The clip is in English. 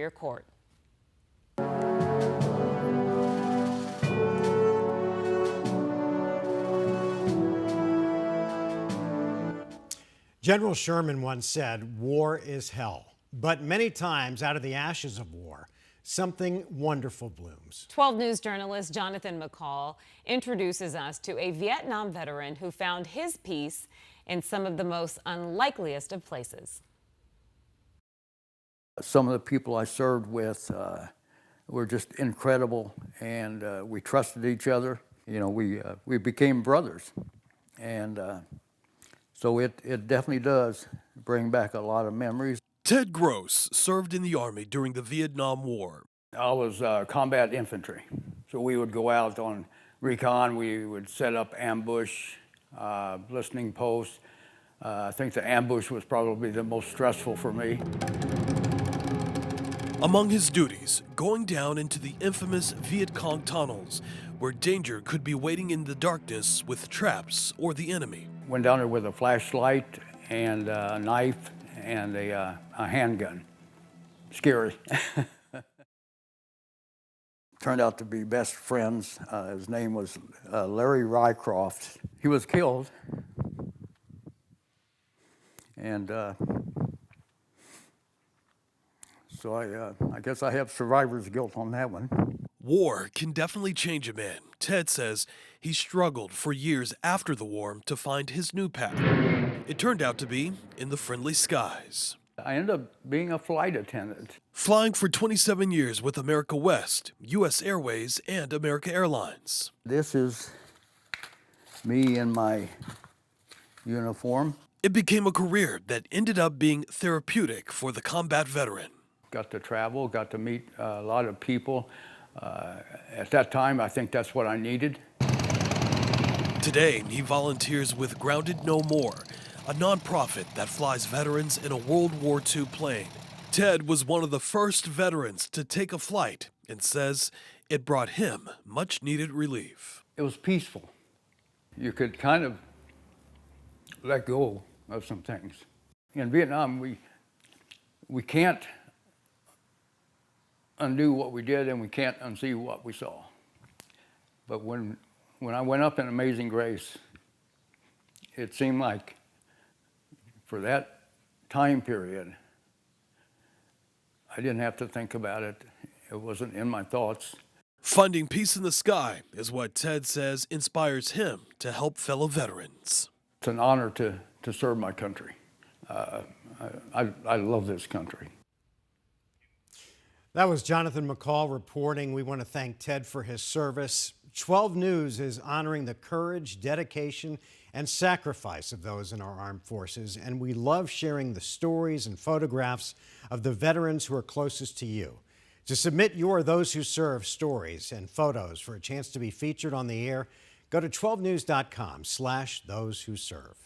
Superior Court. General Sherman once said, "War is hell." But many times, out of the ashes of war, something wonderful blooms. 12 News journalist Jonathan McCall introduces us to a Vietnam veteran who found his peace in some of the most unlikeliest of places. Some of the people I served with were just incredible, and we trusted each other. You know, we became brothers, and so it definitely does bring back a lot of memories. Ted Groce served in the Army during the Vietnam War. I was combat infantry, so we would go out on recon. We would set up ambush, listening posts. I think the ambush was probably the most stressful for me. Among his duties, going down into the infamous Viet Cong tunnels, where danger could be waiting in the darkness with traps or the enemy. Went down there with a flashlight and a knife and a handgun. Scary. Turned out to be best friends. His name was Larry Rycroft. He was killed, and so I guess I have survivor's guilt on that one. War can definitely change a man. Ted says he struggled for years after the war to find his new path. It turned out to be in the friendly skies. I ended up being a flight attendant. Flying for 27 years with America West, U.S. Airways, and America Airlines. This is me in my uniform. It became a career that ended up being therapeutic for the combat veteran. Got to travel, got to meet a lot of people. At that time, I think that's what I needed. Today, he volunteers with Grounded No More, a nonprofit that flies veterans in a World War II plane. Ted was one of the first veterans to take a flight and says it brought him much needed relief. It was peaceful. You could kind of let go of some things. In Vietnam, we can't undo what we did, and we can't unsee what we saw. But when I went up in Amazing Grace, it seemed like for that time period, I didn't have to think about it. It wasn't in my thoughts. Finding peace in the sky is what Ted says inspires him to help fellow veterans. It's an honor to serve my country. I love this country. That was Jonathan McCall reporting. We want to thank Ted for his service. 12 News is honoring the courage, dedication, and sacrifice of those in our armed forces, and we love sharing the stories and photographs of the veterans who are closest to you. To submit your Those Who Serve stories and photos for a chance to be featured on the air, go to 12news.com/thosewhoserve.